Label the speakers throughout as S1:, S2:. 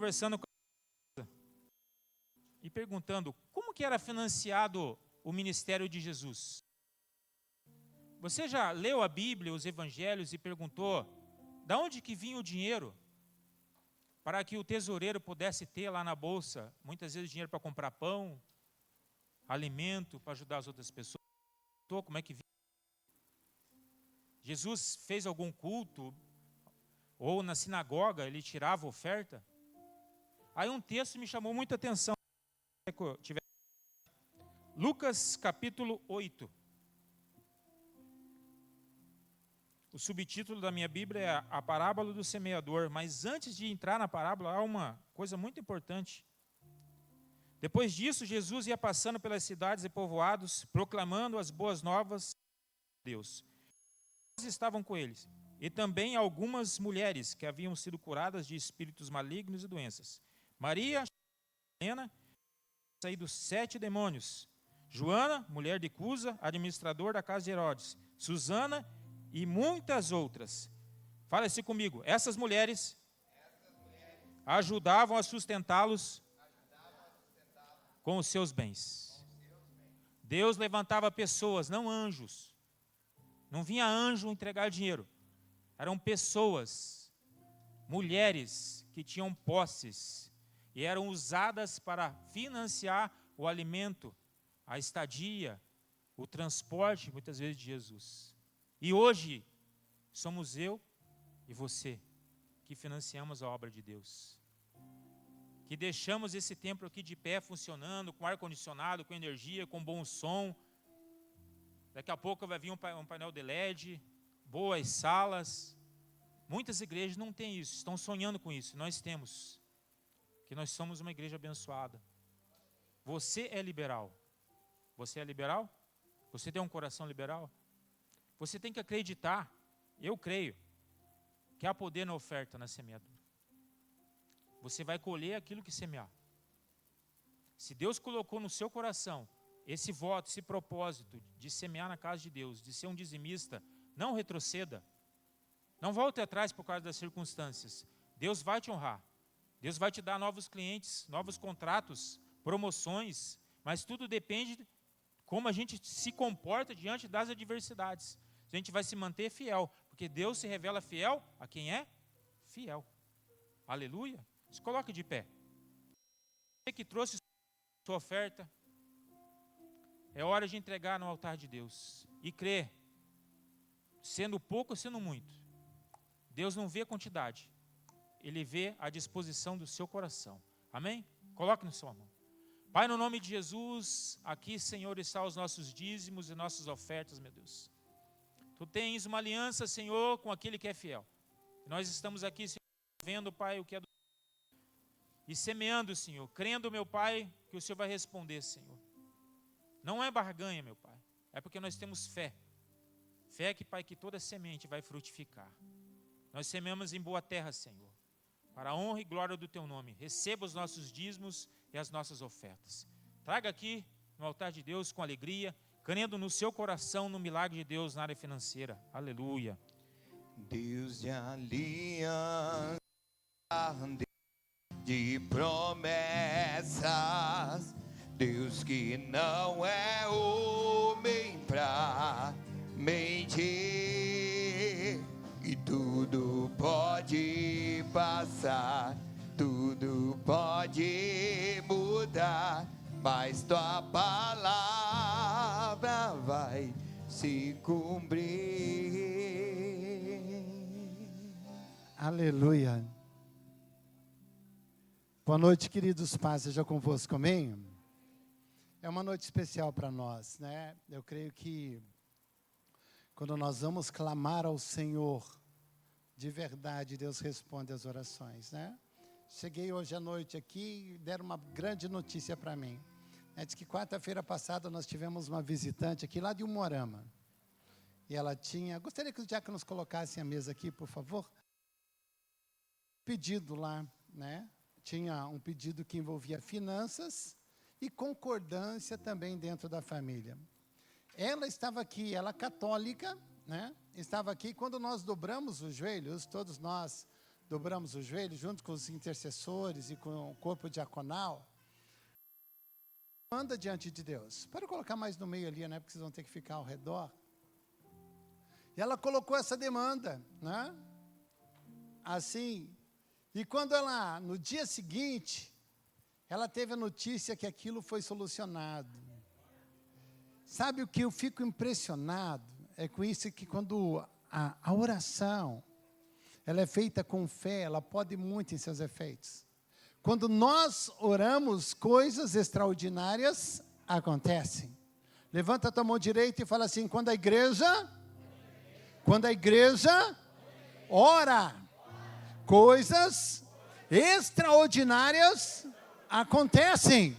S1: conversando com ela e perguntando como que era financiado o ministério de Jesus. Você já leu a Bíblia, os evangelhos e perguntou de onde que vinha o dinheiro para que o tesoureiro pudesse ter lá na bolsa, muitas vezes dinheiro para comprar pão, alimento, para ajudar as outras pessoas? Como é que vinha? Jesus fez algum culto, ou na sinagoga ele tirava oferta? Aí um texto me chamou muita atenção. Lucas capítulo 8. O subtítulo da minha Bíblia é a parábola do semeador. Mas antes de entrar na parábola, há uma coisa muito importante. Depois disso, Jesus ia passando pelas cidades e povoados, proclamando as boas novas de Deus. Estavam com eles, e também algumas mulheres que haviam sido curadas de espíritos malignos e doenças. Maria, Helena, saído 7 demônios. Joana, mulher de Cusa, administrador da casa de Herodes. Susana e muitas outras. Fala-se comigo. Essas mulheres ajudavam a sustentá-los com os seus bens. Deus levantava pessoas, não anjos. Não vinha anjo entregar dinheiro. Eram pessoas, mulheres que tinham posses e eram usadas para financiar o alimento, a estadia, o transporte, muitas vezes, de Jesus. E hoje, somos eu e você que financiamos a obra de Deus. Que deixamos esse templo aqui de pé, funcionando, com ar-condicionado, com energia, com bom som. Daqui a pouco vai vir um painel de LED, boas salas. Muitas igrejas não têm isso, estão sonhando com isso. Nós temos, que nós somos uma igreja abençoada. Você é liberal. Você é liberal? Você tem um coração liberal? Você tem que acreditar, eu creio, que há poder na oferta, na semeadura. Você vai colher aquilo que semear. Se Deus colocou no seu coração esse voto, esse propósito de semear na casa de Deus, de ser um dizimista, não retroceda. Não volte atrás por causa das circunstâncias. Deus vai te honrar. Deus vai te dar novos clientes, novos contratos, promoções, mas tudo depende de como a gente se comporta diante das adversidades. A gente vai se manter fiel, porque Deus se revela fiel a quem é fiel. Aleluia. Se coloque de pé. Você que trouxe sua oferta, é hora de entregar no altar de Deus e crer, sendo pouco ou sendo muito. Deus não vê a quantidade, Ele vê a disposição do seu coração. Amém? Coloque na sua mão. Pai, no nome de Jesus, aqui, Senhor, está os nossos dízimos e nossas ofertas, meu Deus. Tu tens uma aliança, Senhor, com aquele que é fiel. Nós estamos aqui, Senhor, vendo, Pai, o que é do e semeando, Senhor, crendo, meu Pai, que o Senhor vai responder, Senhor. Não é barganha, meu Pai, é porque nós temos fé. Fé que, Pai, que toda semente vai frutificar. Nós semeamos em boa terra, Senhor, para a honra e glória do Teu nome. Receba os nossos dízimos e as nossas ofertas. Traga aqui no altar de Deus com alegria, crendo no seu coração no milagre de Deus na área financeira. Aleluia.
S2: Deus de aliança, de promessas, Deus que não é homem pra mentir, e tudo pode passar, tudo pode mudar, mas tua palavra vai se cumprir.
S3: Aleluia. Boa noite, queridos pais, seja convosco, amém? É uma noite especial para nós, né? Eu creio que quando nós vamos clamar ao Senhor, de verdade, Deus responde às orações, né? Cheguei hoje à noite aqui e deram uma grande notícia para mim. Diz que quarta-feira passada nós tivemos uma visitante aqui lá de Umuarama. E ela tinha... Gostaria que os diáconos colocassem a mesa aqui, por favor. Pedido lá, né? Tinha um pedido que envolvia finanças e concordância também dentro da família. Ela estava aqui, ela católica, né? Estava aqui, quando nós dobramos os joelhos, todos nós dobramos o joelho junto com os intercessores e com o corpo diaconal, anda diante de Deus. Pode colocar mais no meio ali, né? Porque vocês vão ter que ficar ao redor. E ela colocou essa demanda, né? Assim. E quando ela, no dia seguinte, ela teve a notícia que aquilo foi solucionado. Sabe o que eu fico impressionado? É com isso que quando a oração, ela é feita com fé, ela pode muito em seus efeitos. Quando nós oramos, coisas extraordinárias acontecem. Levanta a tua mão direita e fala assim, quando a igreja ora, coisas extraordinárias acontecem.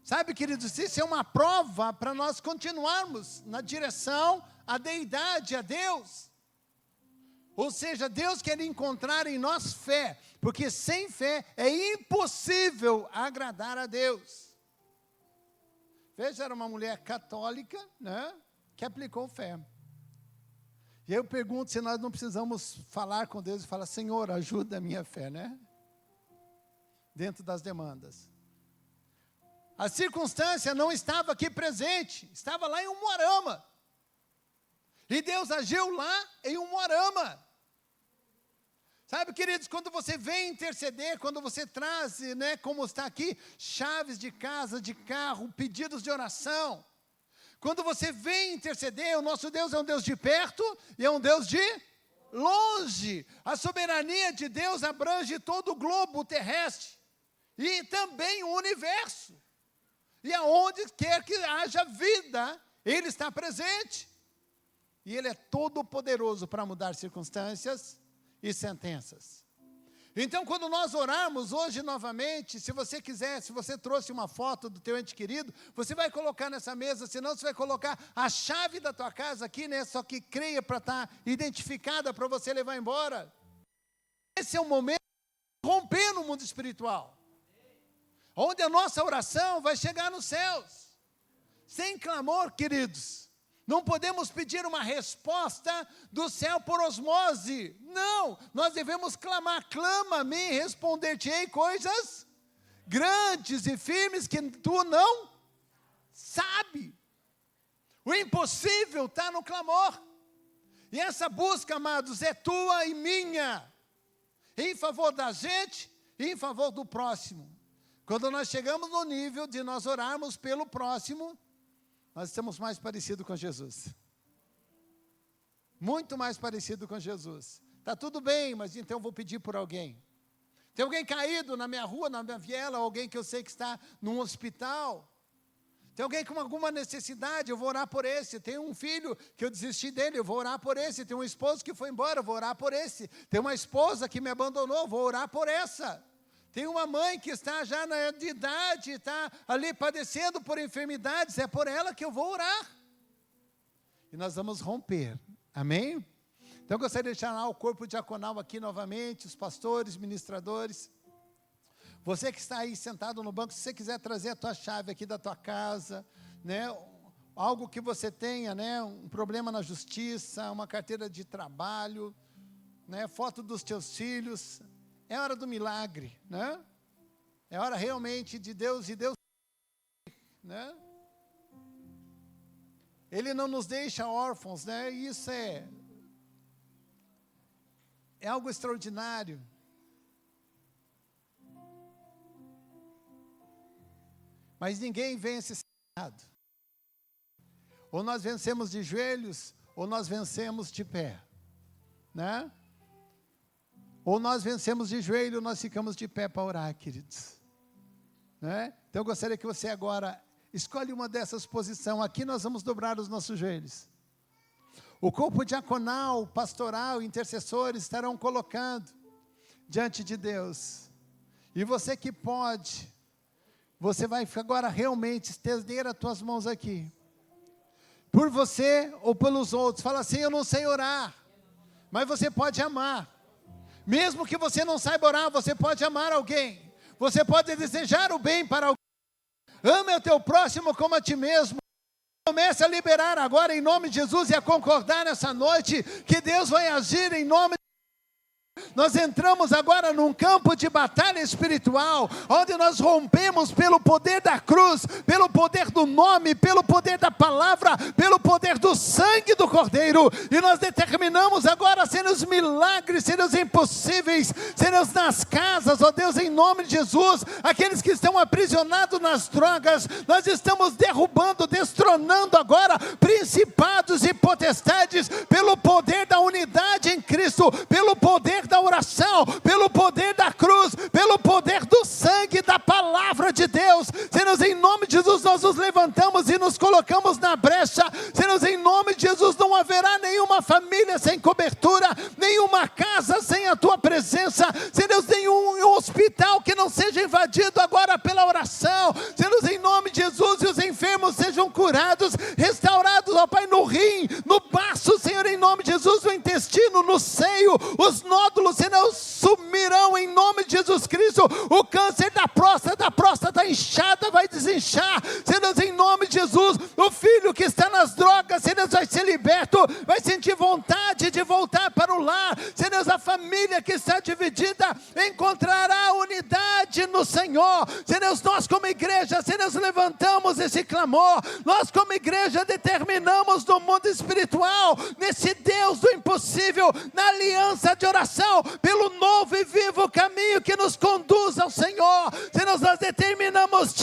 S3: Sabe, queridos, isso é uma prova para nós continuarmos na direção à deidade, a Deus. Ou seja, Deus quer encontrar em nós fé, porque sem fé é impossível agradar a Deus. Veja, era uma mulher católica, né, que aplicou fé. E eu pergunto se nós não precisamos falar com Deus e falar, Senhor, ajuda a minha fé, né? Dentro das demandas. A circunstância não estava aqui presente, estava lá em Umuarama. E Deus agiu lá em Umuarama. Sabe, queridos, quando você vem interceder, quando você traz, né, como está aqui, chaves de casa, de carro, pedidos de oração. Quando você vem interceder, o nosso Deus é um Deus de perto e é um Deus de longe. A soberania de Deus abrange todo o globo terrestre e também o universo. E aonde quer que haja vida, Ele está presente. E Ele é todo poderoso para mudar circunstâncias e sentenças. Então, quando nós orarmos hoje novamente, se você quiser, se você trouxe uma foto do teu ente querido, você vai colocar nessa mesa, senão você vai colocar a chave da tua casa aqui, né? Só que creia para estar identificada para você levar embora. Esse é o momento de romper no mundo espiritual. Onde a nossa oração vai chegar nos céus. Sem clamor, queridos. Não podemos pedir uma resposta do céu por osmose. Não, nós devemos clamar. Clama-me e responder-te-ei coisas grandes e firmes que tu não sabe. O impossível está no clamor. E essa busca, amados, é tua e minha. Em favor da gente e em favor do próximo. Quando nós chegamos no nível de nós orarmos pelo próximo, nós estamos mais parecidos com Jesus. Muito mais parecido com Jesus. Está tudo bem, mas então eu vou pedir por alguém. Tem alguém caído na minha rua, na minha viela, alguém que eu sei que está num hospital. Tem alguém com alguma necessidade, eu vou orar por esse. Tem um filho que eu desisti dele, eu vou orar por esse. Tem um esposo que foi embora, eu vou orar por esse. Tem uma esposa que me abandonou, eu vou orar por essa. Tem uma mãe que está já na idade, está ali padecendo por enfermidades, é por ela que eu vou orar. E nós vamos romper, amém? Então eu gostaria de chamar o corpo diaconal aqui novamente, os pastores, ministradores. Você que está aí sentado no banco, se você quiser trazer a tua chave aqui da tua casa, né? Algo que você tenha, né? Um problema na justiça, uma carteira de trabalho, né? Foto dos teus filhos. É hora do milagre, né? É hora realmente de Deus, né? Ele não nos deixa órfãos, né? E isso é algo extraordinário. Mas ninguém vence sentado. Ou nós vencemos de joelhos, ou nós vencemos de pé, né? Ou nós vencemos de joelho, ou nós ficamos de pé para orar, queridos. Né? Então eu gostaria que você agora escolhe uma dessas posições. Aqui nós vamos dobrar os nossos joelhos. O corpo diaconal, pastoral, intercessores estarão colocando diante de Deus. E você que pode, você vai agora realmente estender as tuas mãos aqui. Por você ou pelos outros. Fala assim, eu não sei orar, mas você pode amar. Mesmo que você não saiba orar, você pode amar alguém. Você pode desejar o bem para alguém. Ame o teu próximo como a ti mesmo. Comece a liberar agora em nome de Jesus e a concordar nessa noite que Deus vai agir em nome de Nós entramos agora num campo de batalha espiritual, onde nós rompemos pelo poder da cruz, pelo poder do nome, pelo poder da palavra, pelo poder do sangue do Cordeiro, e nós determinamos agora ser os milagres, ser os impossíveis, ser os nas casas, ó Deus, em nome de Jesus, aqueles que estão aprisionados nas drogas, nós estamos derrubando, destronando agora principados e potestades, pelo poder da unidade em Cristo, pelo poder da oração, pelo poder da cruz, pelo poder do sangue, da palavra de Deus. Senhor, em nome de Jesus nós nos levantamos e nos colocamos na brecha. Senhor, em nome de Jesus não haverá nenhuma família sem cobertura, nenhuma casa sem a tua presença, Senhor, nenhum hospital que não seja invadido agora pela oração. Senhor, em nome de Jesus, e os enfermos sejam curados, restaurados, ó Pai, no rim, no baço, Senhor, em nome de Jesus, no intestino, no seio, os nódulos, Senhor, sumirão em nome de Jesus Cristo. O câncer da próstata inchada vai desinchar, Senhor, em nome de Jesus. O filho que está nas drogas, Senhor, vai ser liberto, vai sentir vontade de voltar para o lar. Senhor, a família que está dividida encontrará unidade no Senhor. Senhor, nós como igreja, Senhor, levantamos esse clamor. Nós como igreja determinamos no mundo espiritual, nesse Deus do impossível, na aliança de oração, pelo novo e vivo caminho que nos conduz ao Senhor. Senhor, nós determinamos,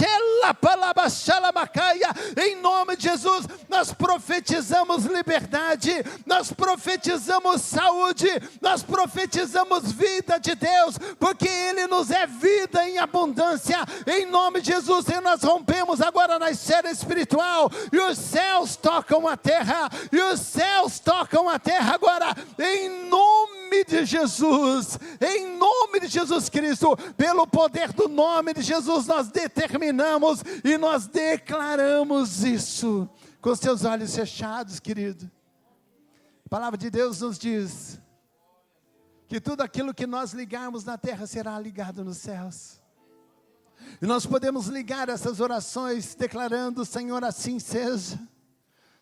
S3: em nome de Jesus, nós profetizamos liberdade, nós profetizamos saúde, nós profetizamos vida de Deus, porque Ele nos é vida em abundância, em nome de Jesus. E nós rompemos agora na esfera espiritual, e os céus tocam a terra, e os céus tocam a terra agora, em nome de Jesus, em nome de Jesus Cristo, pelo poder do nome de Jesus, nós determinamos e nós declaramos isso. Com os seus olhos fechados, querido, a palavra de Deus nos diz que tudo aquilo que nós ligarmos na terra será ligado nos céus. E nós podemos ligar essas orações declarando: Senhor, assim seja.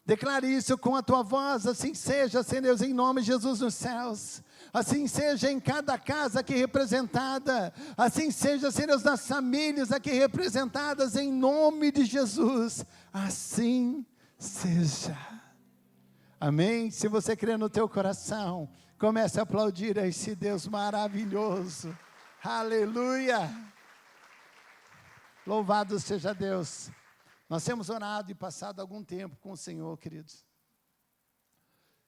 S3: Declare isso com a tua voz: assim seja, Senhor, em nome de Jesus nos céus. Assim seja em cada casa aqui representada. Assim seja, Senhor, nas famílias aqui representadas, em nome de Jesus. Assim seja. Amém? Se você crê no teu coração, comece a aplaudir a esse Deus maravilhoso. Aleluia! Louvado seja Deus. Nós temos orado e passado algum tempo com o Senhor, queridos.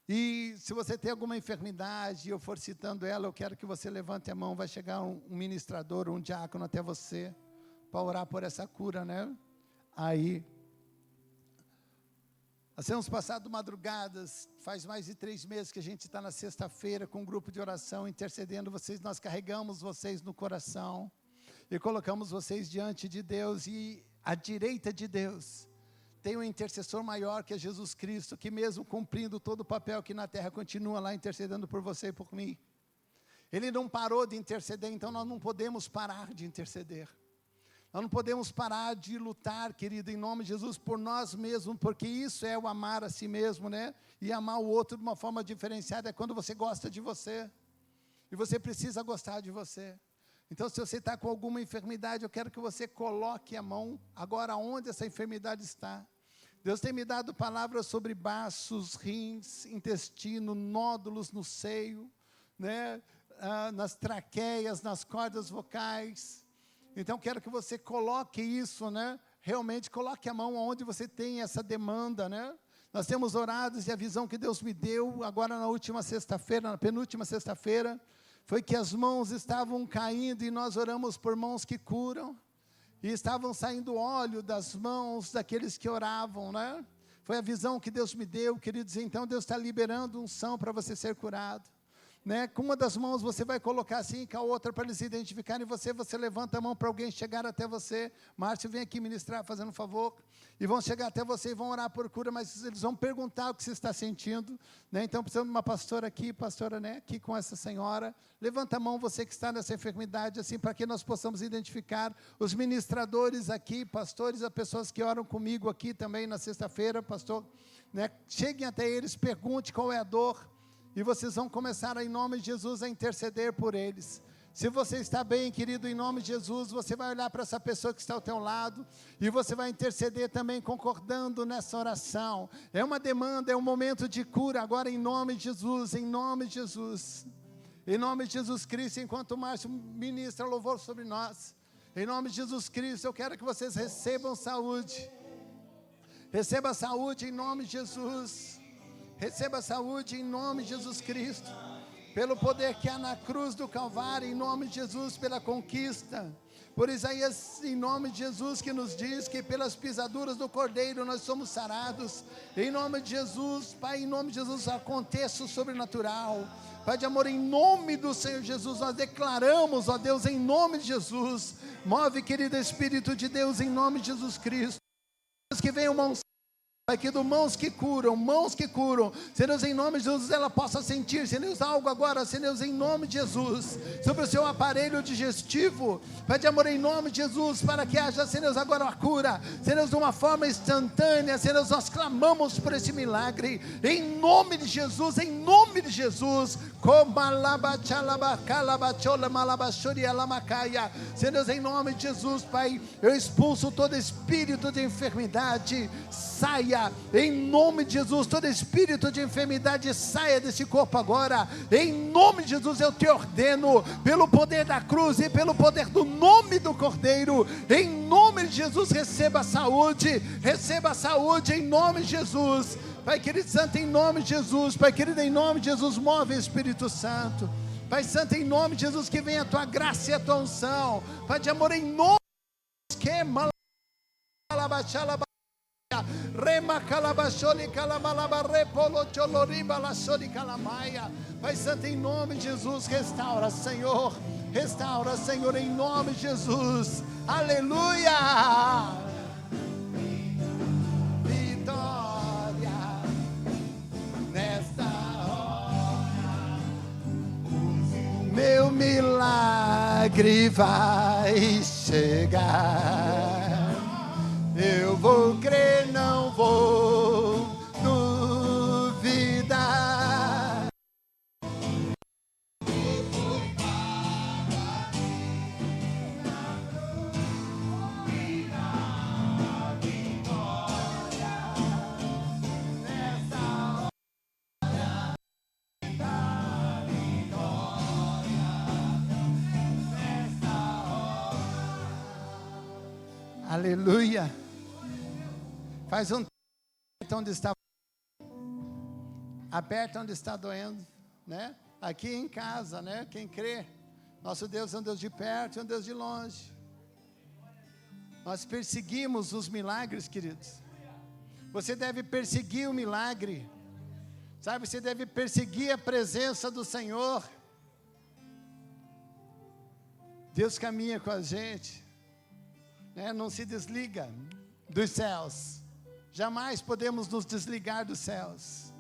S3: E se você tem alguma enfermidade e eu for citando ela, eu quero que você levante a mão. Vai chegar um ministrador, um diácono até você, para orar por essa cura, né? Aí, nós temos passado madrugadas, faz mais de 3 meses que a gente está na sexta-feira com um grupo de oração, intercedendo vocês. Nós carregamos vocês no coração e colocamos vocês diante de Deus. E à direita de Deus tem um intercessor maior, que é Jesus Cristo, que mesmo cumprindo todo o papel aqui na terra, continua lá intercedendo por você e por mim. Ele não parou de interceder, então nós não podemos parar de interceder. Nós não podemos parar de lutar, querido, em nome de Jesus, por nós mesmos, porque isso é o amar a si mesmo, né? E amar o outro de uma forma diferenciada é quando você gosta de você. E você precisa gostar de você. Então, se você está com alguma enfermidade, eu quero que você coloque a mão agora onde essa enfermidade está. Deus tem me dado palavras sobre baços, rins, intestino, nódulos no seio, né? Nas traqueias, nas cordas vocais. Então, quero que você coloque isso, né? Realmente coloque a mão onde você tem essa demanda, né? Nós temos orado, e a visão que Deus me deu agora na última sexta-feira, na penúltima sexta-feira, foi que as mãos estavam caindo e nós oramos por mãos que curam. E estavam saindo óleo das mãos daqueles que oravam, né? Foi a visão que Deus me deu, queridos. Então Deus está liberando unção para você ser curado, né? Com uma das mãos você vai colocar assim, com a outra para eles identificarem você. Você levanta a mão para alguém chegar até você. Márcio, vem aqui ministrar, fazendo um favor. E vão chegar até você e vão orar por cura, mas eles vão perguntar o que você está sentindo, né? Então precisamos de uma pastora aqui, pastora, né? Aqui com essa senhora. Levanta a mão você que está nessa enfermidade, assim, para que nós possamos identificar os ministradores aqui, pastores, as pessoas que oram comigo aqui também na sexta-feira, pastor, né? Cheguem até eles, pergunte qual é a dor. e vocês vão começar, em nome de Jesus, a interceder por eles. Se você está bem, querido, em nome de Jesus, você vai olhar para essa pessoa que está ao teu lado, e você vai interceder também, concordando nessa oração. É uma demanda, é um momento de cura, agora em nome de Jesus, em nome de Jesus. Em nome de Jesus Cristo, enquanto o Márcio ministra louvor sobre nós, em nome de Jesus Cristo, eu quero que vocês recebam saúde. Receba saúde em nome de Jesus. Receba saúde em nome de Jesus Cristo. Pelo poder que há na cruz do Calvário, em nome de Jesus, pela conquista. Por Isaías, em nome de Jesus, que nos diz que pelas pisaduras do Cordeiro nós somos sarados. Em nome de Jesus, Pai, em nome de Jesus, aconteça o sobrenatural. Pai de amor, em nome do Senhor Jesus, nós declaramos, ó Deus, em nome de Jesus. Move, querido Espírito de Deus, em nome de Jesus Cristo. Que venham mãos, Pai, que do mãos que curam, Senhor Deus, em nome de Jesus, ela possa sentir, Senhor Deus, algo agora, Senhor Deus, em nome de Jesus, sobre o seu aparelho digestivo, Pai de amor, em nome de Jesus, para que haja, Senhor Deus, agora a cura, Senhor Deus, de uma forma instantânea, Senhor Deus, nós clamamos por esse milagre, em nome de Jesus, Senhor Deus, em nome de Jesus, Pai, eu expulso todo espírito de enfermidade, saia, em nome de Jesus, todo espírito de enfermidade saia desse corpo agora, em nome de Jesus eu te ordeno, pelo poder da cruz e pelo poder do nome do Cordeiro, em nome de Jesus, receba saúde em nome de Jesus, Pai querido Santo, em nome de Jesus, Pai querido, em nome de Jesus, move o Espírito Santo, Pai Santo, em nome de Jesus, que venha a tua graça e a tua unção, Pai de amor, em nome de Jesus, Rema calabacholi calamalaba repolo choloriba laçori calamaia. Pai Santo, em nome de Jesus, restaura, Senhor, em nome de Jesus, aleluia. Vitória nesta hora, meu milagre vai chegar. Eu vou crer, não vou duvidar. Aleluia. Faz um tempo onde está, aperta onde está doendo, né? Aqui em casa, né? Quem crê, nosso Deus é um Deus de perto e um Deus de longe. Nós perseguimos os milagres, queridos. Você deve perseguir o milagre, sabe? Você deve perseguir a presença do Senhor. Deus caminha com a gente, né? Não se desliga dos céus. Jamais podemos nos desligar dos céus.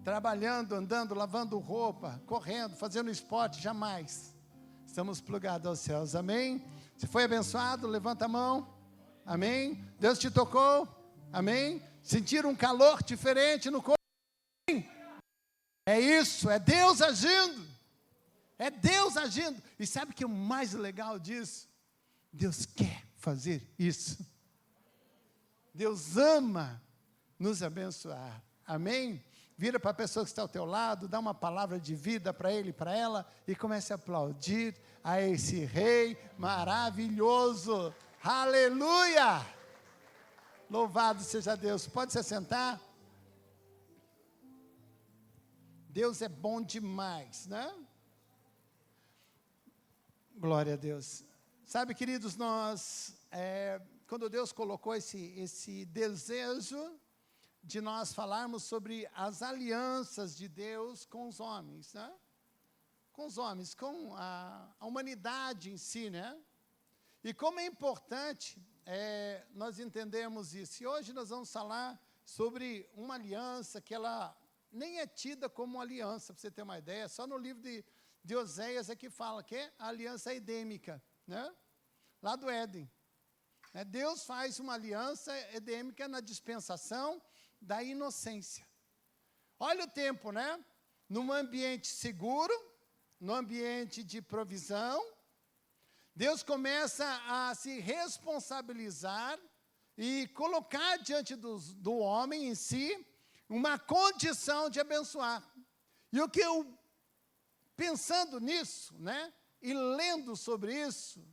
S3: Trabalhando, andando, lavando roupa, correndo, fazendo esporte, jamais. Estamos plugados aos céus, amém? Se foi abençoado, levanta a mão, amém? Deus te tocou, amém? Sentir um calor diferente no corpo, amém? É isso, é Deus agindo. É Deus agindo. E sabe o que é o mais legal disso? Deus quer fazer isso. Deus ama nos abençoar, amém? Vira para a pessoa que está ao teu lado, dá uma palavra de vida para ele, para ela, e comece a aplaudir a esse rei maravilhoso, aleluia! Louvado seja Deus. Pode se assentar? Deus é bom demais, né? Glória a Deus. Sabe, queridos, nós... quando Deus colocou esse desejo de nós falarmos sobre as alianças de Deus com os homens, né? Com os homens, com a humanidade em si, né? E como é importante nós entendermos isso. E hoje nós vamos falar sobre uma aliança que ela nem é tida como aliança, para você ter uma ideia. Só no livro de Oséias é que fala que é a aliança edêmica, né? Lá do Éden. Deus faz uma aliança edêmica na dispensação da inocência. Olha o tempo, né? num ambiente seguro, num ambiente de provisão. Deus começa a se responsabilizar e colocar diante do homem em si uma condição de abençoar. E o que eu, pensando nisso, né, e lendo sobre isso,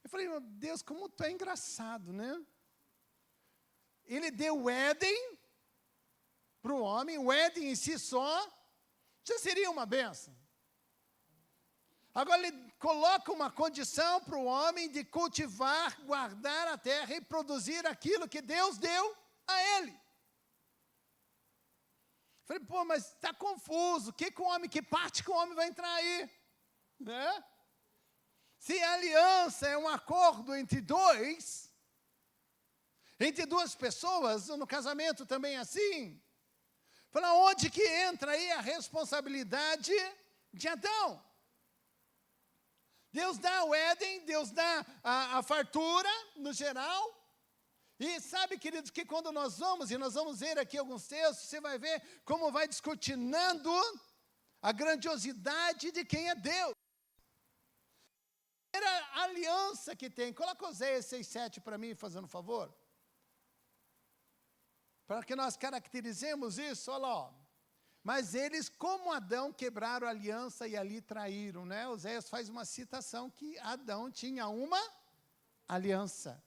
S3: eu falei, meu Deus, como tu é engraçado, né? Ele deu o Éden para o homem, o Éden em si só já seria uma bênção. Agora ele coloca uma condição para o homem de cultivar, guardar a terra e produzir aquilo que Deus deu a ele. Falei, pô, mas está confuso, que parte que o homem vai entrar aí? Né? Se a aliança é um acordo entre duas pessoas, no casamento também é assim. Falei, onde que entra aí a responsabilidade de Adão? Deus dá o Éden, Deus dá a fartura, no geral. E sabe, queridos, que quando nós vamos ver aqui alguns textos, você vai ver como vai descortinando a grandiosidade de quem é Deus. A aliança que tem. Coloca Oséias 6:7 para mim, fazendo um favor. Para que nós caracterizemos isso, olha lá, ó. Mas eles, como Adão, quebraram a aliança e ali traíram, né? Oséias faz uma citação que Adão tinha uma aliança.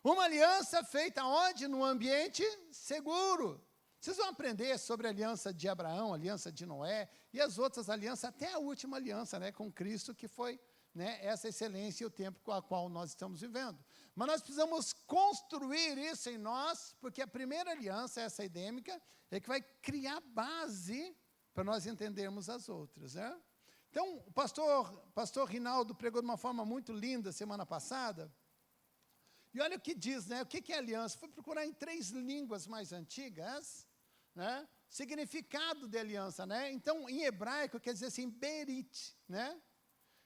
S3: Uma aliança feita onde? Num ambiente seguro. Vocês vão aprender sobre a aliança de Abraão, a aliança de Noé e as outras alianças, até a última aliança, né, com Cristo, que foi, né, essa excelência e o tempo com a qual nós estamos vivendo. Mas nós precisamos construir isso em nós, porque a primeira aliança, essa edêmica, é que vai criar base para nós entendermos as outras, né? Então, o pastor Rinaldo pregou de uma forma muito linda semana passada. E olha o que diz, né? O que é aliança? Fui procurar em 3 línguas mais antigas, né? Significado de aliança, né? Então, em hebraico, quer dizer assim, berit, né?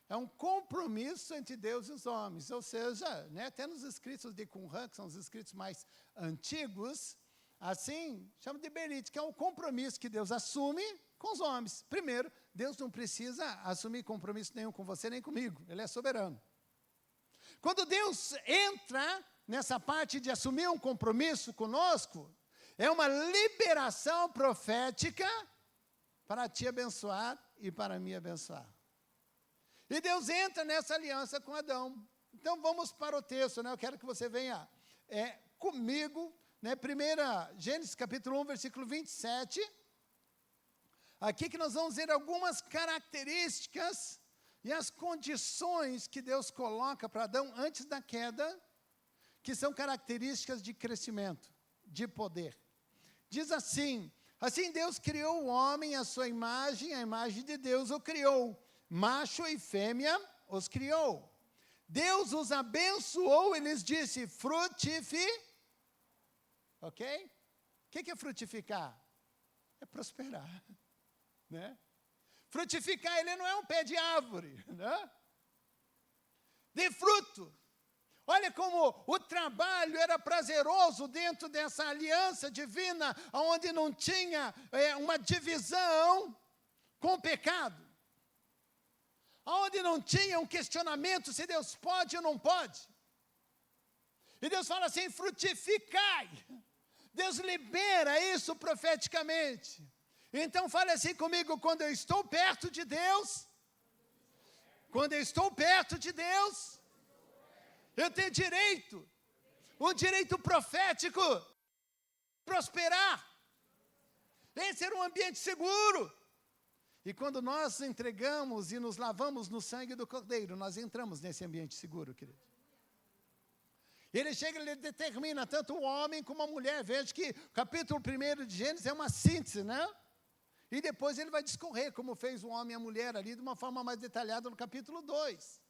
S3: É um compromisso entre Deus e os homens. Ou seja, né, até nos escritos de Qumran, que são os escritos mais antigos, assim, chama de berit, que é um compromisso que Deus assume com os homens. Primeiro, Deus não precisa assumir compromisso nenhum com você nem comigo. Ele é soberano. Quando Deus entra nessa parte de assumir um compromisso conosco, é uma liberação profética para te abençoar e para me abençoar. E Deus entra nessa aliança com Adão. Então vamos para o texto, né? Eu quero que você venha comigo, né? Gênesis capítulo 1, versículo 27. Aqui que nós vamos ver algumas características e as condições que Deus coloca para Adão antes da queda, que são características de crescimento, de poder. Diz assim Deus criou o homem à sua imagem, a imagem de Deus o criou. Macho e fêmea os criou. Deus os abençoou e lhes disse, ok? O que é frutificar? É prosperar, né? Frutificar, ele não é um pé de árvore, né? De fruto. Olha como o trabalho era prazeroso dentro dessa aliança divina, onde não tinha uma divisão com o pecado. Onde não tinha um questionamento se Deus pode ou não pode. E Deus fala assim, frutificai. Deus libera isso profeticamente. Então fale assim comigo, quando eu estou perto de Deus, eu tenho direito, um direito profético, prosperar. Esse era um ambiente seguro. E quando nós entregamos e nos lavamos no sangue do Cordeiro, nós entramos nesse ambiente seguro, querido. Ele chega, ele determina tanto o homem como a mulher. Veja que o capítulo 1 de Gênesis é uma síntese, né? E depois ele vai discorrer como fez o homem e a mulher ali, de uma forma mais detalhada no capítulo 2.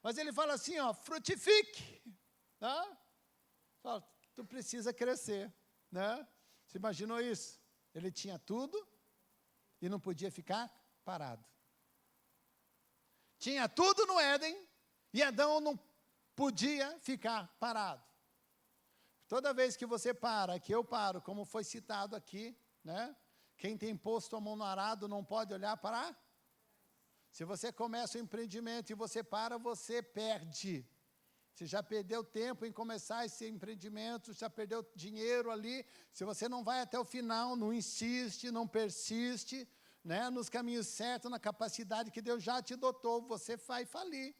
S3: Mas ele fala assim, ó, frutifique. Né? Fala, tu precisa crescer. Né? Você imaginou isso? Ele tinha tudo e não podia ficar parado. Tinha tudo no Éden e Adão não podia ficar parado. Toda vez que você para, que eu paro, como foi citado aqui, né? Quem tem posto a mão no arado não pode olhar para... Se você começa um empreendimento e você para, você perde. Você já perdeu tempo em começar esse empreendimento, já perdeu dinheiro ali. Se você não vai até o final, não insiste, não persiste, né, nos caminhos certos, na capacidade que Deus já te dotou, você vai falir,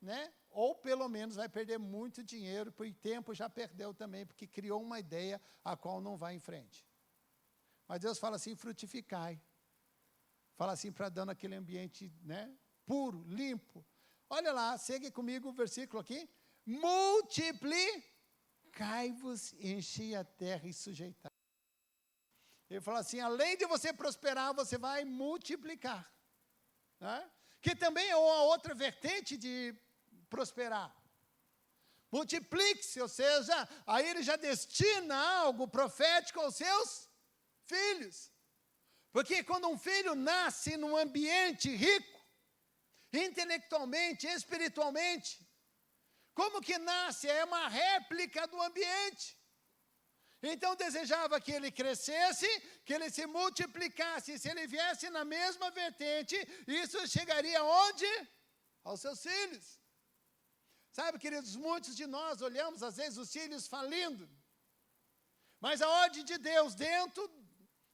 S3: né? Ou pelo menos vai perder muito dinheiro, porque tempo já perdeu também, porque criou uma ideia a qual não vai em frente. Mas Deus fala assim, frutificai. Fala assim, para dando aquele ambiente, né, puro, limpo. Olha lá, segue comigo o versículo aqui. Multiplicai-vos, enchei a terra e sujeitai. Ele fala assim, além de você prosperar, você vai multiplicar. Né? Que também é uma outra vertente de prosperar. Multiplique-se, ou seja, aí ele já destina algo profético aos seus filhos. Porque quando um filho nasce num ambiente rico, intelectualmente, espiritualmente, como que nasce? É uma réplica do ambiente. Então desejava que ele crescesse, que ele se multiplicasse. Se ele viesse na mesma vertente, isso chegaria onde? Aos seus filhos. Sabe, queridos, muitos de nós olhamos às vezes os filhos falindo. Mas a ordem de Deus dentro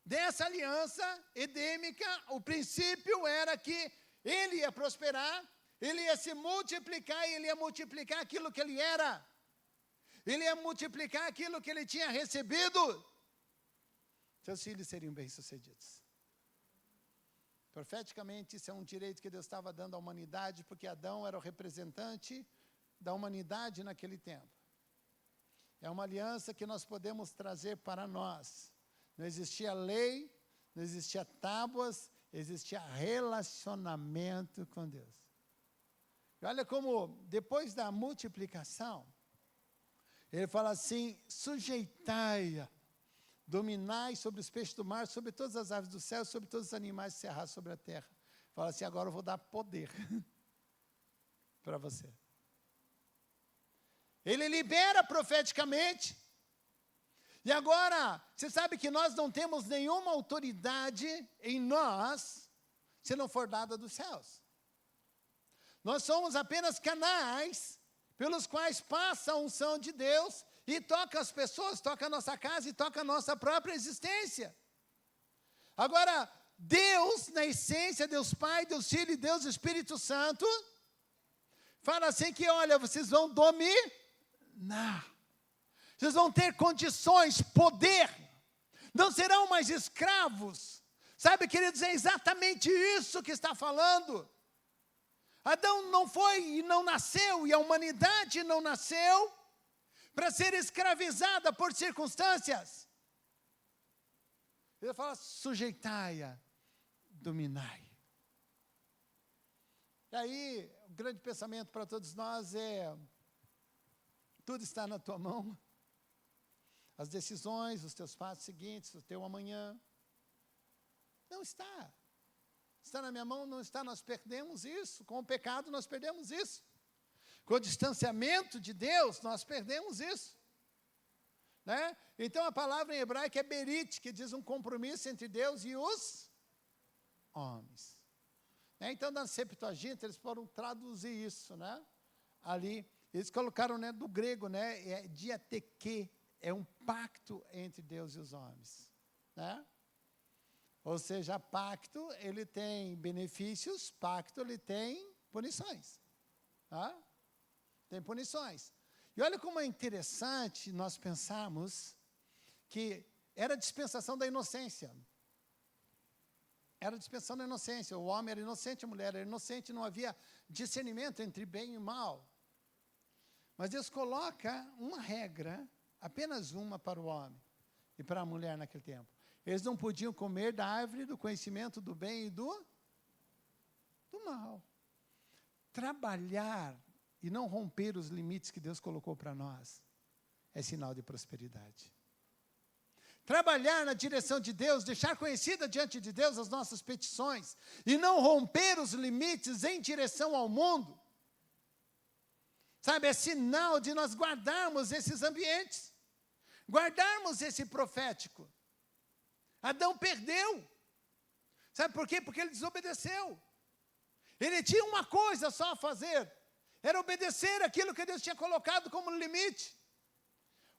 S3: dessa aliança edêmica, o princípio era que ele ia prosperar, ele ia se multiplicar, e ele ia multiplicar aquilo que ele era. Ele ia multiplicar aquilo que ele tinha recebido. Seus filhos seriam bem-sucedidos. Profeticamente, isso é um direito que Deus estava dando à humanidade, porque Adão era o representante da humanidade naquele tempo. É uma aliança que nós podemos trazer para nós. Não existia lei, não existia tábuas, existia relacionamento com Deus. E olha como, depois da multiplicação, ele fala assim, sujeitai-a, dominai sobre os peixes do mar, sobre todas as aves do céu, sobre todos os animais que se arrastam sobre a terra. Fala assim, agora eu vou dar poder para você. Ele libera profeticamente. E agora, você sabe que nós não temos nenhuma autoridade em nós, se não for dada dos céus. Nós somos apenas canais pelos quais passa a unção de Deus e toca as pessoas, toca a nossa casa e toca a nossa própria existência. Agora, Deus, na essência, Deus Pai, Deus Filho e Deus Espírito Santo, fala assim que, olha, vocês vão dominar. Vocês vão ter condições, poder. Não serão mais escravos. Sabe, queridos, é exatamente isso que está falando. Adão não foi e não nasceu, e a humanidade não nasceu para ser escravizada por circunstâncias. Ele fala, sujeitai-a, dominai. E aí, o grande pensamento para todos nós é, tudo está na tua mão. As decisões, os teus passos seguintes, o teu amanhã. Não está. Está na minha mão, não está, nós perdemos isso. Com o pecado, nós perdemos isso. Com o distanciamento de Deus, nós perdemos isso. Né? Então, a palavra em hebraico é berit, que diz um compromisso entre Deus e os homens. Né? Então, na Septuaginta, eles foram traduzir isso. Né? Ali, eles colocaram, né, do grego, né, é diateke, é um pacto entre Deus e os homens. Né? Ou seja, pacto, ele tem benefícios, pacto, ele tem punições. Tá? Tem punições. E olha como é interessante nós pensarmos que era a dispensação da inocência. Era a dispensação da inocência. O homem era inocente, a mulher era inocente, não havia discernimento entre bem e mal. Mas Deus coloca uma regra, apenas uma para o homem e para a mulher naquele tempo. Eles não podiam comer da árvore do conhecimento do bem e do mal. Trabalhar e não romper os limites que Deus colocou para nós é sinal de prosperidade. Trabalhar na direção de Deus, deixar conhecida diante de Deus as nossas petições e não romper os limites em direção ao mundo, sabe, é sinal de nós guardarmos esses ambientes, guardarmos esse profético. Adão perdeu. Sabe por quê? Porque ele desobedeceu. Ele tinha uma coisa só a fazer. Era obedecer aquilo que Deus tinha colocado como limite.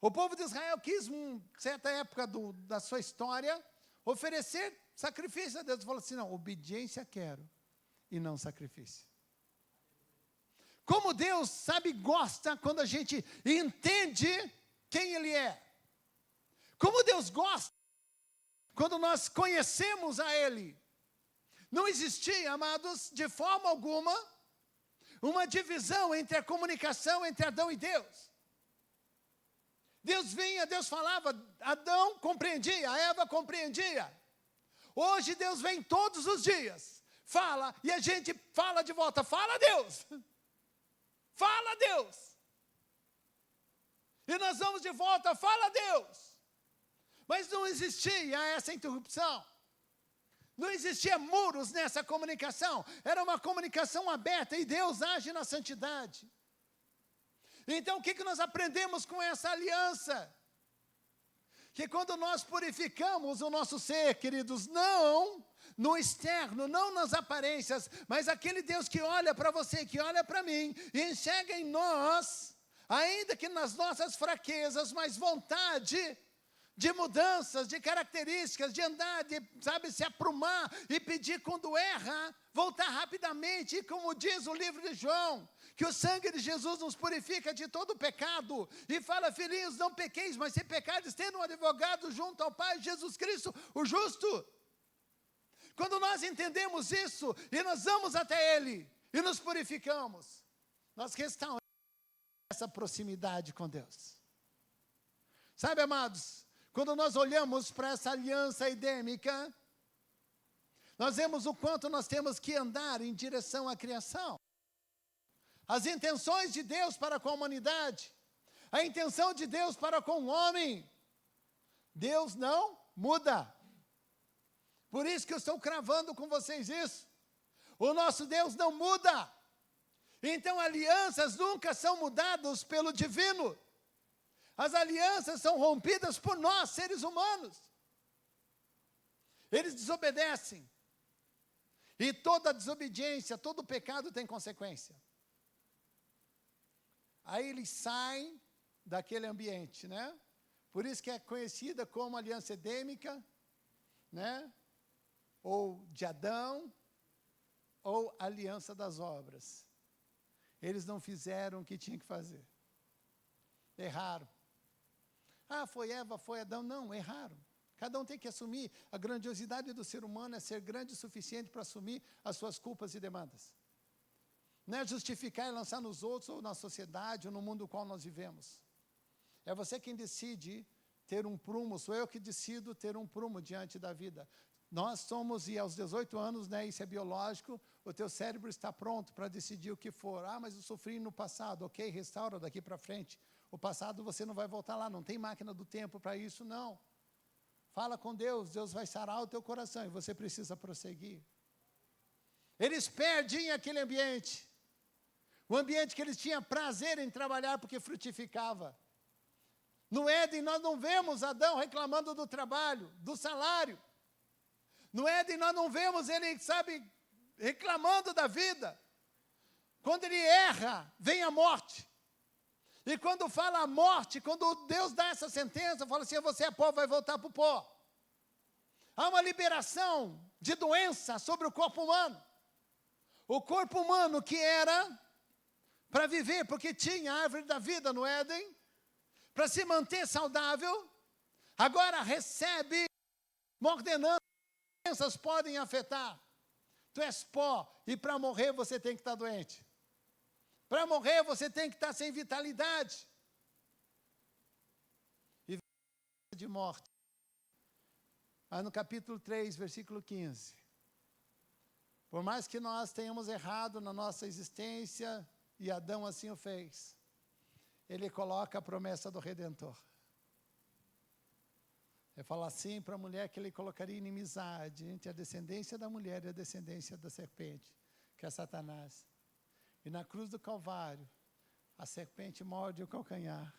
S3: O povo de Israel quis, em certa época da sua história, oferecer sacrifício a Deus. Ele falou assim, não, obediência quero e não sacrifício. Como Deus, sabe, gosta quando a gente entende quem Ele é. Como Deus gosta quando nós conhecemos a Ele. Não existia, amados, de forma alguma, uma divisão entre a comunicação entre Adão e Deus. Deus vinha, Deus falava, Adão compreendia, Eva compreendia. Hoje Deus vem todos os dias, fala, e a gente fala de volta, fala Deus, fala Deus. E nós vamos de volta, fala Deus. Mas não existia essa interrupção. Não existia muros nessa comunicação. Era uma comunicação aberta e Deus age na santidade. Então, o que nós aprendemos com essa aliança? Que quando nós purificamos o nosso ser, queridos, não no externo, não nas aparências, mas aquele Deus que olha para você, que olha para mim, e enxerga em nós, ainda que nas nossas fraquezas, mas vontade de mudanças, de características, de andar, de, sabe, se aprumar e pedir quando erra, voltar rapidamente, e como diz o livro de João, que o sangue de Jesus nos purifica de todo pecado, e fala, filhinhos, não pequeis, mas se pecares, tendo um advogado junto ao Pai, Jesus Cristo, o justo. Quando nós entendemos isso, e nós vamos até Ele, e nos purificamos, nós restauramos essa proximidade com Deus. Sabe, amados, quando nós olhamos para essa aliança edêmica, nós vemos o quanto nós temos que andar em direção à criação. As intenções de Deus para com a humanidade, a intenção de Deus para com o homem, Deus não muda. Por isso que eu estou cravando com vocês isso. O nosso Deus não muda. Então, alianças nunca são mudadas pelo divino. As alianças são rompidas por nós, seres humanos. Eles desobedecem. E toda desobediência, todo pecado tem consequência. Aí eles saem daquele ambiente, né? Por isso que é conhecida como aliança edêmica, né? Ou de Adão, ou aliança das obras. Eles não fizeram o que tinham que fazer. Erraram. Ah, foi Eva, foi Adão. Não, erraram. Cada um tem que assumir. A grandiosidade do ser humano é ser grande o suficiente para assumir as suas culpas e demandas. Não é justificar e lançar nos outros, ou na sociedade, ou no mundo no qual nós vivemos. É você quem decide ter um prumo, sou eu que decido ter um prumo diante da vida. Nós somos, e aos 18 anos, né, isso é biológico, o teu cérebro está pronto para decidir o que for. Ah, mas eu sofri no passado, ok, restaura daqui para frente. O passado você não vai voltar lá, não tem máquina do tempo para isso, não. Fala com Deus, Deus vai sarar o teu coração e você precisa prosseguir. Eles perdem aquele ambiente. O ambiente que eles tinham prazer em trabalhar porque frutificava. No Éden nós não vemos Adão reclamando do trabalho, do salário. No Éden nós não vemos ele, sabe, reclamando da vida. Quando ele erra, vem a morte. E quando fala a morte, quando Deus dá essa sentença, fala assim, você é pó, vai voltar para o pó. Há uma liberação de doença sobre o corpo humano. O corpo humano que era para viver, porque tinha a árvore da vida no Éden, para se manter saudável, agora recebe uma ordenança que as doenças podem afetar. Tu és pó, e para morrer você tem que estar doente. Para morrer você tem que estar sem vitalidade. E de morte. Aí no capítulo 3, versículo 15. Por mais que nós tenhamos errado na nossa existência, e Adão assim o fez, ele coloca a promessa do Redentor. Ele fala assim para a mulher que ele colocaria inimizade entre a descendência da mulher e a descendência da serpente, que é Satanás. E na cruz do Calvário, a serpente morde o calcanhar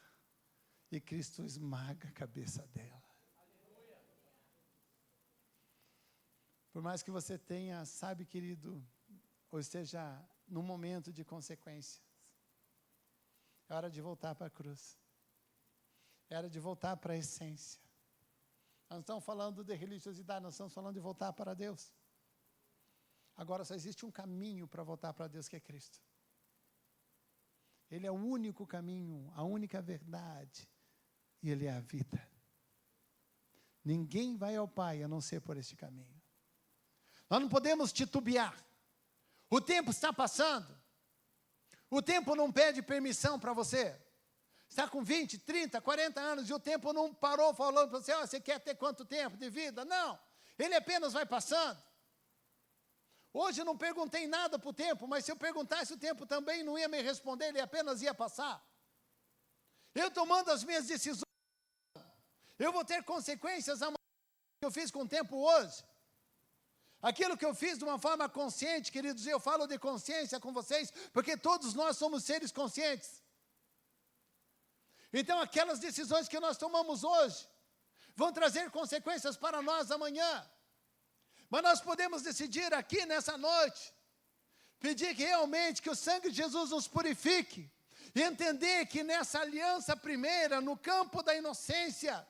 S3: e Cristo esmaga a cabeça dela. Por mais que você tenha, sabe, querido, ou esteja num momento de consequências, é hora de voltar para a cruz. É hora de voltar para a essência. Nós não estamos falando de religiosidade, nós estamos falando de voltar para Deus. Agora só existe um caminho para voltar para Deus, que é Cristo. Ele é o único caminho, a única verdade, e Ele é a vida. Ninguém vai ao Pai a não ser por este caminho. Nós não podemos titubear. O tempo está passando. O tempo não pede permissão para você. Está com 20, 30, 40 anos e o tempo não parou falando para você, você quer ter quanto tempo de vida? Não, ele apenas vai passando. Hoje eu não perguntei nada para o tempo, mas se eu perguntasse, o tempo também não ia me responder, ele apenas ia passar. Eu tomando as minhas decisões, eu vou ter consequências amanhã que eu fiz com o tempo hoje. Aquilo que eu fiz de uma forma consciente, queridos, eu falo de consciência com vocês, porque todos nós somos seres conscientes. Então, aquelas decisões que nós tomamos hoje vão trazer consequências para nós amanhã. Mas nós podemos decidir aqui nessa noite, pedir que realmente que o sangue de Jesus nos purifique, e entender que nessa aliança primeira, no campo da inocência,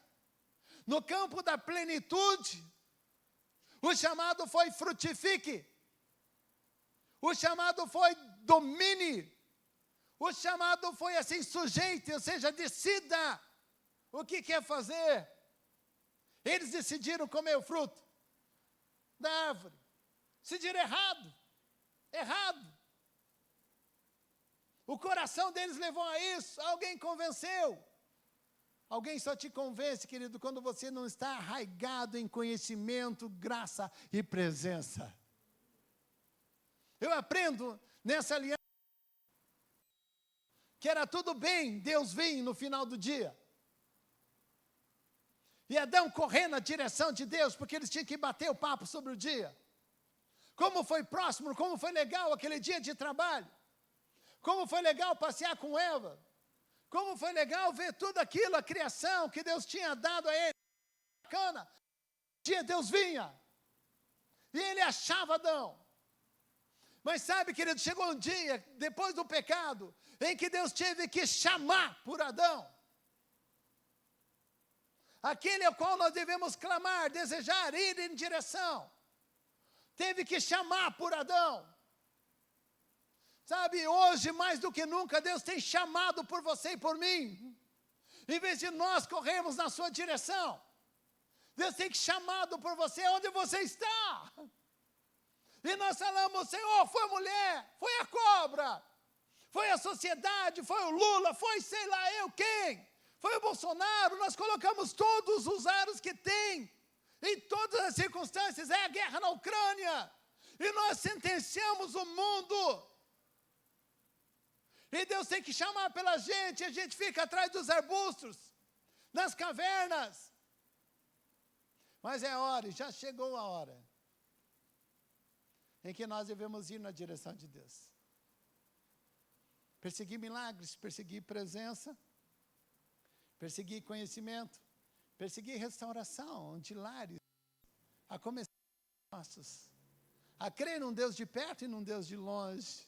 S3: no campo da plenitude, o chamado foi frutifique, o chamado foi domine, o chamado foi assim, sujeite, ou seja, decida o que quer fazer. Eles decidiram comer o fruto da árvore. Decidiram errado. Errado. O coração deles levou a isso. Alguém convenceu. Alguém só te convence, querido, quando você não está arraigado em conhecimento, graça e presença. Eu aprendo nessa aliança que era tudo bem Deus vir no final do dia. E Adão correr na direção de Deus, porque eles tinham que bater o papo sobre o dia. Como foi próximo, como foi legal aquele dia de trabalho. Como foi legal passear com Eva. Como foi legal ver tudo aquilo, a criação que Deus tinha dado a ele. Bacana. Um dia Deus vinha. E ele achava Adão. Mas sabe, querido, chegou um dia, depois do pecado, em que Deus teve que chamar por Adão. Aquele ao qual nós devemos clamar, desejar, ir em direção. Teve que chamar por Adão. Sabe, hoje mais do que nunca, Deus tem chamado por você e por mim. Em vez de nós corrermos na sua direção, Deus tem chamado por você onde você está. E nós falamos, Senhor, foi a mulher, foi a cobra, foi a sociedade, foi o Lula, foi sei lá eu quem, foi o Bolsonaro. Nós colocamos todos os aros que tem, em todas as circunstâncias, é a guerra na Ucrânia, e nós sentenciamos o mundo. E Deus tem que chamar pela gente, e a gente fica atrás dos arbustos, nas cavernas. Mas é hora, já chegou a hora, em que nós devemos ir na direção de Deus. Perseguir milagres, perseguir presença, perseguir conhecimento, perseguir restauração de lares, a começar dos nossos, a crer num Deus de perto e num Deus de longe.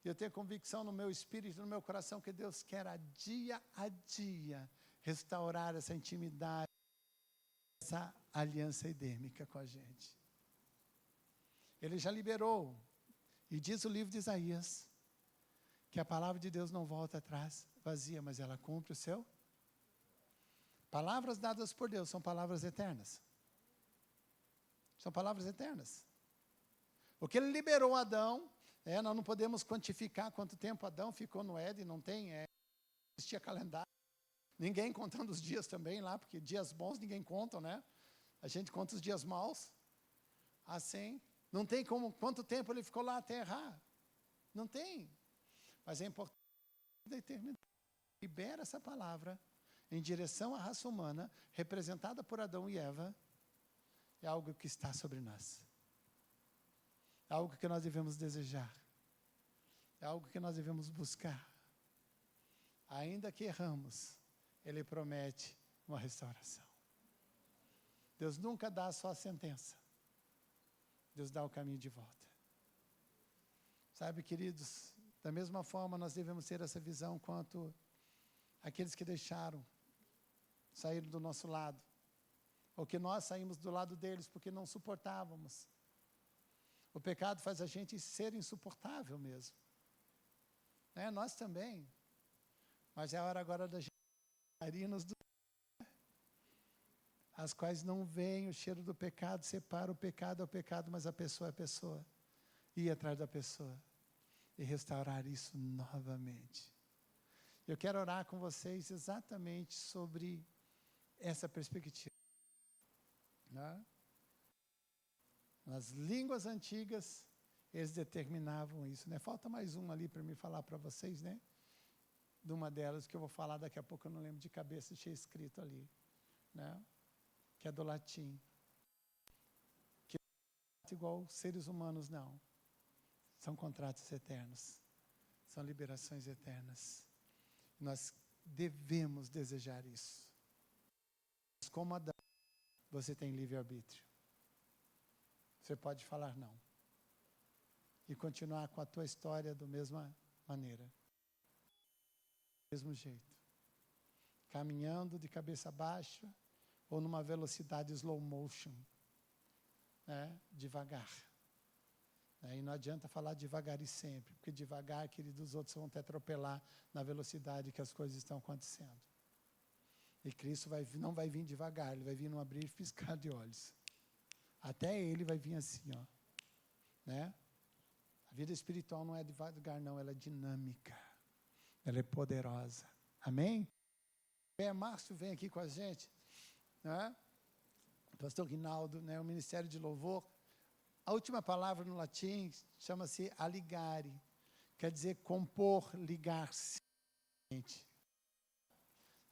S3: Eu tenho convicção no meu espírito, no meu coração, que Deus quer a dia restaurar essa intimidade, essa aliança edêmica com a gente. Ele já liberou, e diz o livro de Isaías, que a palavra de Deus não volta atrás vazia, mas ela cumpre o seu. Palavras dadas por Deus são palavras eternas. São palavras eternas. O que ele liberou a Adão, nós não podemos quantificar quanto tempo Adão ficou no Éden, não existia calendário. Ninguém contando os dias também lá, porque dias bons ninguém conta, né? A gente conta os dias maus. Assim, não tem como, quanto tempo ele ficou lá até errar. Não tem. Mas é importante da eternidade. Libera essa palavra em direção à raça humana, representada por Adão e Eva, é algo que está sobre nós. É algo que nós devemos desejar. É algo que nós devemos buscar. Ainda que erramos, Ele promete uma restauração. Deus nunca dá só a sentença. Deus dá o caminho de volta. Sabe, queridos, da mesma forma nós devemos ter essa visão quanto aqueles que deixaram, saíram do nosso lado, ou que nós saímos do lado deles porque não suportávamos. O pecado faz a gente ser insuportável mesmo. Né? Nós também. Mas é a hora agora da gente narinas do as quais não veem o cheiro do pecado, separa o pecado é o pecado, mas a pessoa é a pessoa. Ir atrás da pessoa e restaurar isso novamente. Eu quero orar com vocês exatamente sobre essa perspectiva. Né? Nas línguas antigas, eles determinavam isso. Né? Falta mais uma ali para me falar para vocês, né? De uma delas que eu vou falar daqui a pouco, eu não lembro de cabeça, deixei escrito ali. Né? Que é do latim. Que não é igual seres humanos, não. São contratos eternos. São liberações eternas. Nós devemos desejar isso. Mas como Adão, você tem livre-arbítrio. Você pode falar não. E continuar com a tua história da mesma maneira. Do mesmo jeito. Caminhando de cabeça baixa ou numa velocidade slow motion. Né? Devagar. E não adianta falar devagar e sempre, porque devagar, queridos, os outros vão te atropelar na velocidade que as coisas estão acontecendo. E Cristo não vai vir devagar, Ele vai vir num abrir e piscar de olhos. Até Ele vai vir assim, ó. Né? A vida espiritual não é devagar, não, ela é dinâmica. Ela é poderosa. Amém? Márcio vem aqui com a gente. Né? Pastor Rinaldo, né? O Ministério de Louvor. A última palavra no latim chama-se aligare, quer dizer compor, ligar-se.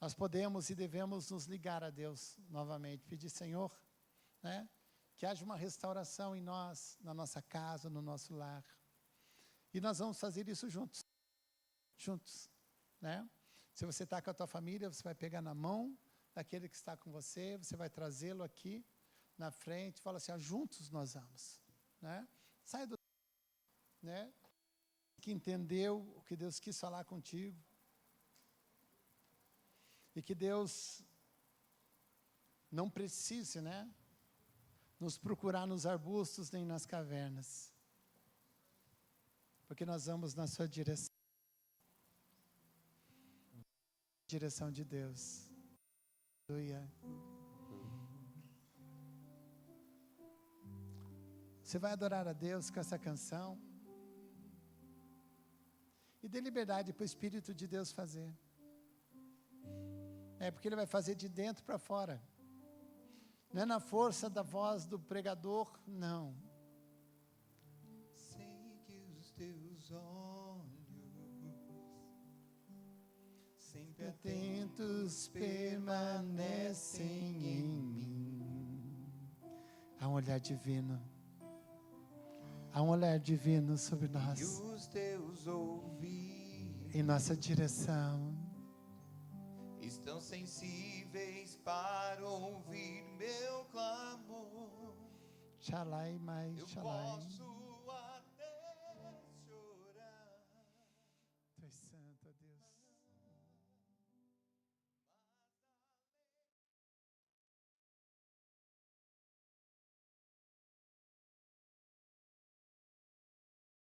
S3: Nós podemos e devemos nos ligar a Deus novamente, pedir, Senhor, né, que haja uma restauração em nós, na nossa casa, no nosso lar. E nós vamos fazer isso juntos. Juntos. Né? Se você está com a tua família, você vai pegar na mão daquele que está com você, você vai trazê-lo aqui na frente e fala assim, juntos nós vamos. Né? Sai do... Né? Que entendeu o que Deus quis falar contigo. E que Deus não precise, né, nos procurar nos arbustos nem nas cavernas. Porque nós vamos na sua direção. Direção de Deus. Aleluia. Você vai adorar a Deus com essa canção. E dê liberdade para o Espírito de Deus fazer. Porque Ele vai fazer de dentro para fora. Não é na força da voz do pregador, não.
S2: Sei que os teus olhos sempre
S3: Atentos permanecem em mim. Há um olhar divino. Há um olhar divino sobre nós.
S2: e os teus ouvidos
S3: Em nossa direção.
S2: estão sensíveis para ouvir meu clamor.
S3: Xalai, mais,
S2: Eu
S3: xalai.
S2: posso até chorar.
S3: Tu és santo, ó Deus.